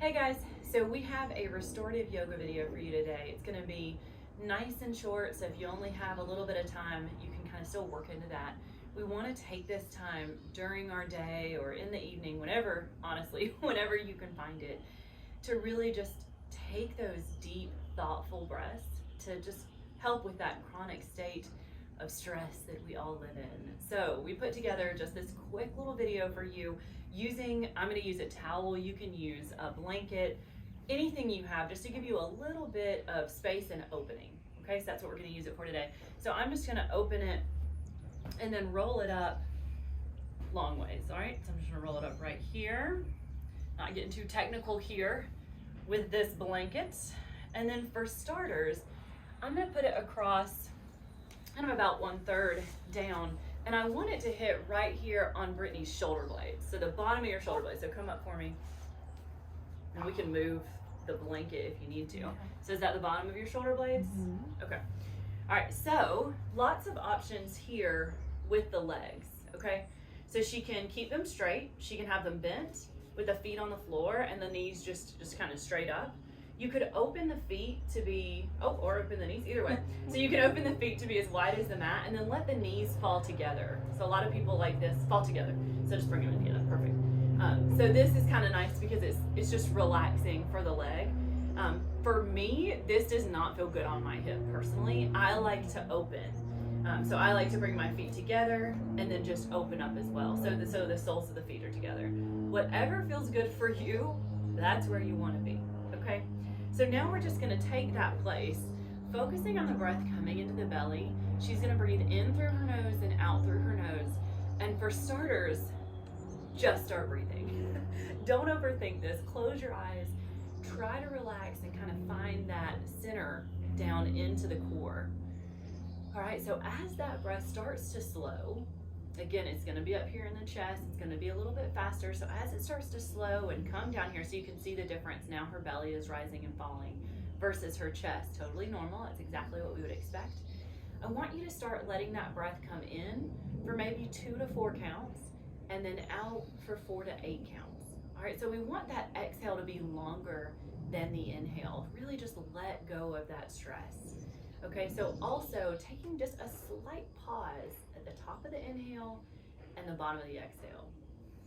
Hey guys, so we have a restorative yoga video for you today. It's going to be nice and short, so if you only have a little bit of time, you can kind of still work into that. We want to take this time during our day or in the evening, whenever, honestly, whenever you can find it, to really just take those deep, thoughtful breaths to just help with that chronic state of stress that we all live in. So we put together just this quick little video for you I'm going to use a towel, you can use a blanket, anything you have, just to give you a little bit of space and opening. Okay, so that's what we're going to use it for today. So I'm just going to open it and then roll it up long ways. All right, so I'm just going to roll it up right here. Not getting too technical here with this blanket. And then for starters, I'm going to put it across kind of about 1/3 down, and I want it to hit right here on Brittany's shoulder blades. So the bottom of your shoulder blades. So come up for me, and we can move the blanket if you need to. So is that the bottom of your shoulder blades? Mm-hmm. Okay. All right, so lots of options here with the legs, okay? So she can keep them straight. She can have them bent with the feet on the floor and the knees just kind of straight up. You could open the feet to be, or open the knees, either way. So you can open the feet to be as wide as the mat and then let the knees fall together. So a lot of people like this, fall together. So just bring them in together, perfect. So this is kind of nice because it's just relaxing for the leg. For me, this does not feel good on my hip personally. I like to open. So I like to bring my feet together and then just open up as well. So the soles of the feet are together. Whatever feels good for you, that's where you want to be, okay? So now we're just going to take that place, focusing on the breath coming into the belly. She's going to breathe in through her nose and out through her nose. And for starters, just start breathing. Don't overthink this. Close your eyes. Try to relax and kind of find that center down into the core. All right, so as that breath starts to slow, again, it's going to be up here in the chest. It's going to be a little bit faster. So as it starts to slow and come down here, so you can see the difference. Now her belly is rising and falling versus her chest. Totally normal. That's exactly what we would expect. I want you to start letting that breath come in for maybe 2 to 4 counts and then out for 4 to 8 counts. All right, so we want that exhale to be longer than the inhale. Really just let go of that stress. Okay, so also taking just a slight pause at the top of the inhale and the bottom of the exhale.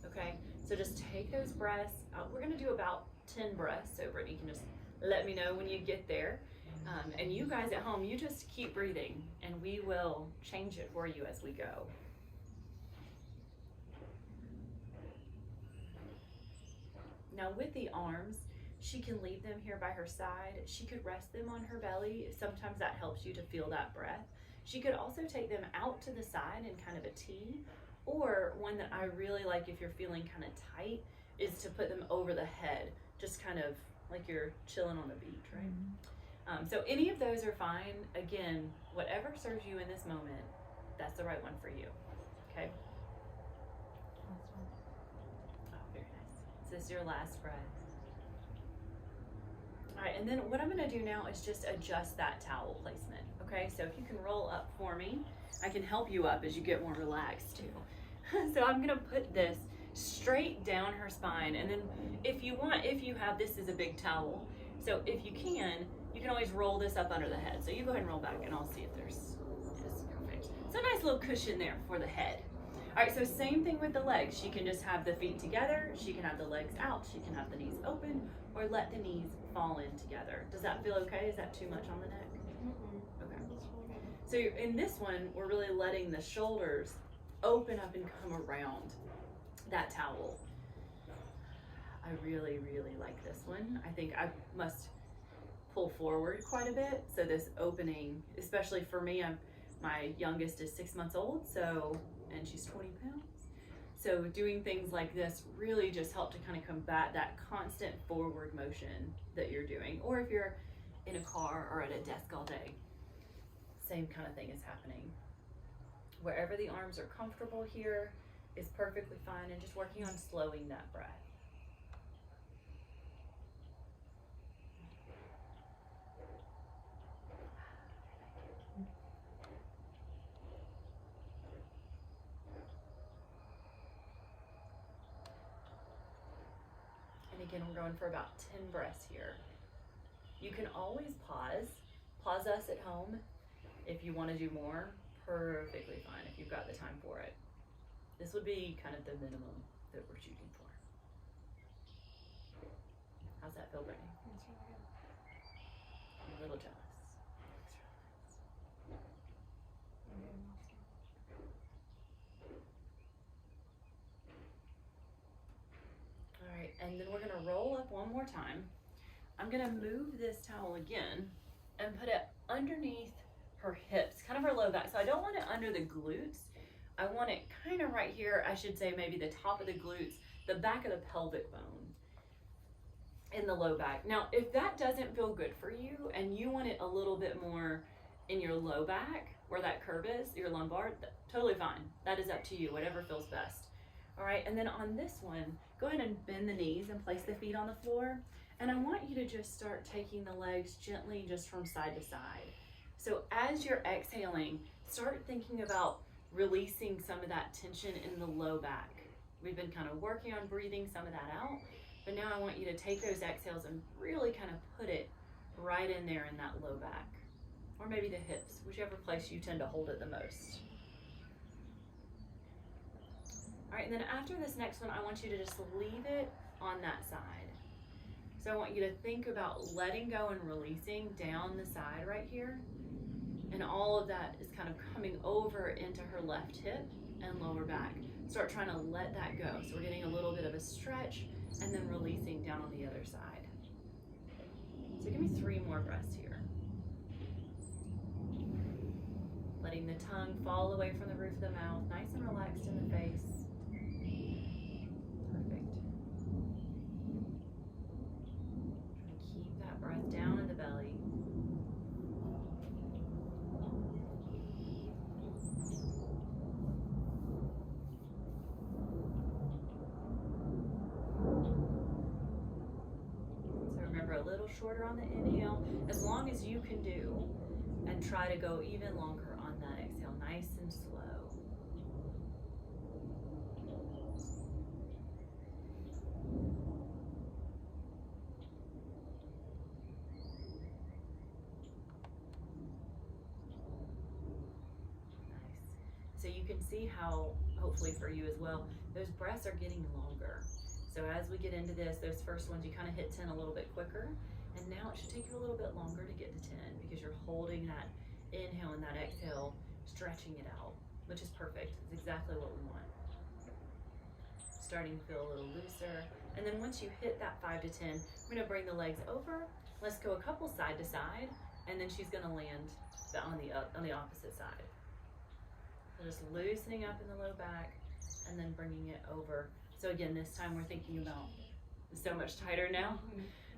Okay, so just take those breaths. We're gonna do about 10 breaths, so Brittany can just let me know when you get there. And you guys at home, you just keep breathing and we will change it for you as we go. Now with the arms, she can leave them here by her side. She could rest them on her belly. Sometimes that helps you to feel that breath. She could also take them out to the side in kind of a T, or one that I really like if you're feeling kind of tight is to put them over the head, just kind of like you're chilling on the beach, right? Mm-hmm. So any of those are fine. Again, whatever serves you in this moment, that's the right one for you, okay? Oh, very nice. So this is your last breath. All right, and then what I'm gonna do now is just adjust that towel placement, okay? So if you can roll up for me, I can help you up as you get more relaxed too. So I'm gonna put this straight down her spine, and then if you have, this is a big towel, so if you can always roll this up under the head. So you go ahead and roll back and I'll see if there's, yes, perfect. So a nice little cushion there for the head. All right, so same thing with the legs. She can just have the feet together, she can have the legs out, she can have the knees open, or let the knees fall in together. Does that feel okay? Is that too much on the neck? Okay. So in this one, we're really letting the shoulders open up and come around that towel. I really, really like this one. I think I must pull forward quite a bit. So this opening, especially for me, my youngest is 6 months old, and she's 20 pounds. So doing things like this really just help to kind of combat that constant forward motion that you're doing. Or if you're in a car or at a desk all day, same kind of thing is happening. Wherever the arms are comfortable here is perfectly fine, and just working on slowing that breath. And again, we're going for about 10 breaths here. You can always pause us at home if you want to do more. Perfectly fine if you've got the time for it. This would be kind of the minimum that we're shooting for. How's that feel, Brittany? That's really good. I'm a little jealous. All right, and then we're gonna roll up one more time. I'm gonna move this towel again and put it underneath her hips, kind of her low back. So I don't want it under the glutes. I want it kind of right here, I should say maybe the top of the glutes, the back of the pelvic bone in the low back. Now, if that doesn't feel good for you and you want it a little bit more in your low back, where that curve is, your lumbar, totally fine. That is up to you, whatever feels best. All right, and then on this one, go ahead and bend the knees and place the feet on the floor. And I want you to just start taking the legs gently just from side to side. So as you're exhaling, start thinking about releasing some of that tension in the low back. We've been kind of working on breathing some of that out, but now I want you to take those exhales and really kind of put it right in there in that low back, or maybe the hips, whichever place you tend to hold it the most. All right, and then after this next one, I want you to just leave it on that side. So I want you to think about letting go and releasing down the side right here. And all of that is kind of coming over into her left hip and lower back. Start trying to let that go. So we're getting a little bit of a stretch and then releasing down on the other side. So give me 3 more breaths here. Letting the tongue fall away from the roof of the mouth, nice and relaxed in the face. Perfect. Trying to keep that breath down in the belly. Shorter on the inhale, as long as you can do, and try to go even longer on that exhale, nice and slow. Nice. So you can see how, hopefully for you as well, those breaths are getting longer. So as we get into this, those first ones, you kind of hit 10 a little bit quicker. And now it should take you a little bit longer to get to 10 because you're holding that inhale and that exhale, stretching it out, which is perfect. It's exactly what we want. Starting to feel a little looser. And then once you hit that 5 to 10, we're gonna bring the legs over. Let's go a couple side to side, and then she's gonna land on the opposite side. So just loosening up in the low back and then bringing it over. So again, this time we're thinking about, so much tighter now.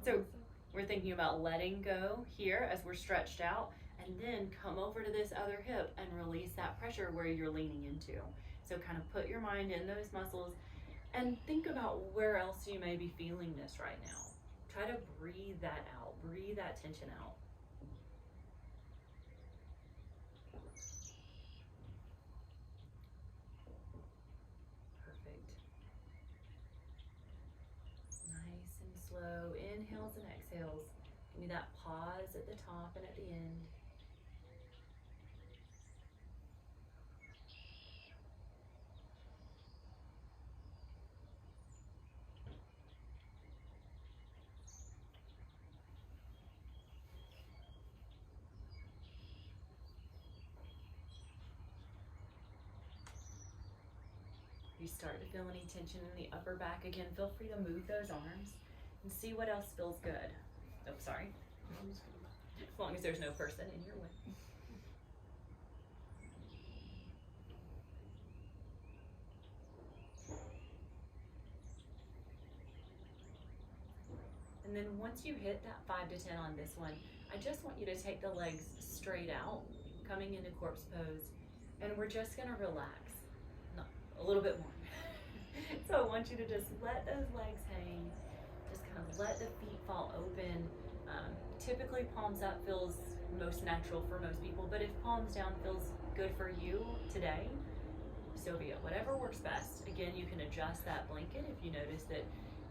So we're thinking about letting go here as we're stretched out, and then come over to this other hip and release that pressure where you're leaning into. So kind of put your mind in those muscles and think about where else you may be feeling this right now. Try to breathe that out, breathe that tension out. Perfect. Nice and slow inhales and exhales. Give me that pause at the top and at the end. If you start to feel any tension in the upper back, again, feel free to move those arms and see what else feels good. Oh, sorry. As long as there's no person in your way. And then once you hit that 5 to 10 on this one, I just want you to take the legs straight out, coming into corpse pose, and we're just gonna relax. No, a little bit more. So I want you to just let those legs hang, just kind of let the feet fall open. Typically palms up feels most natural for most people, but if palms down feels good for you today, so be it. Whatever works best. Again, you can adjust that blanket if you notice that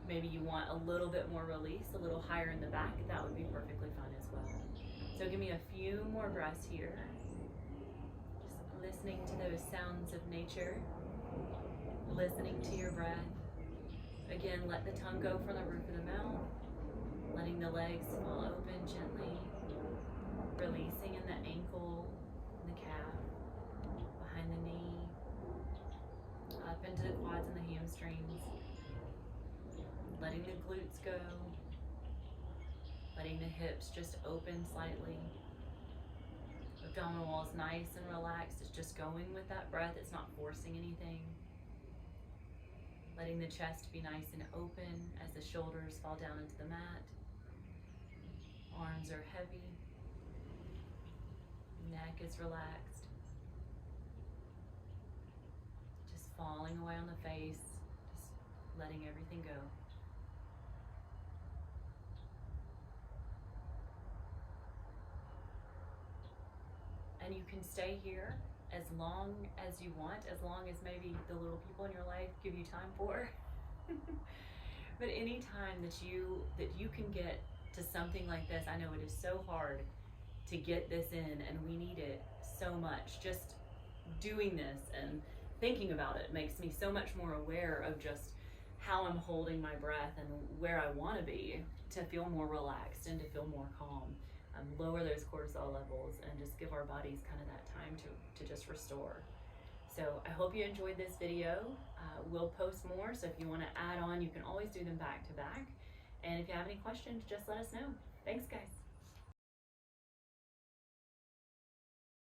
maybe you want a little bit more release, a little higher in the back, that would be perfectly fine as well. So give me a few more breaths here. Just listening to those sounds of nature, listening to your breath. Again, let the tongue go from the roof of the mouth, letting the legs fall open gently, releasing in the ankle, in the calf, behind the knee, up into the quads and the hamstrings, letting the glutes go, letting the hips just open slightly. Abdominal wall is nice and relaxed. It's just going with that breath. It's not forcing anything. Letting the chest be nice and open as the shoulders fall down into the mat. Arms are heavy. Neck is relaxed. Just falling away on the face. Just letting everything go. And you can stay here as long as you want, as long as maybe the little people in your life give you time for. But any time that you can get to something like this, I know it is so hard to get this in, and we need it so much. Just doing this and thinking about it makes me so much more aware of just how I'm holding my breath and where I want to be to feel more relaxed and to feel more calm. Lower those cortisol levels and just give our bodies kind of that time to just restore. So I hope you enjoyed this video. We'll post more, so if you want to add on, you can always do them back to back. And if you have any questions, just let us know. Thanks, guys.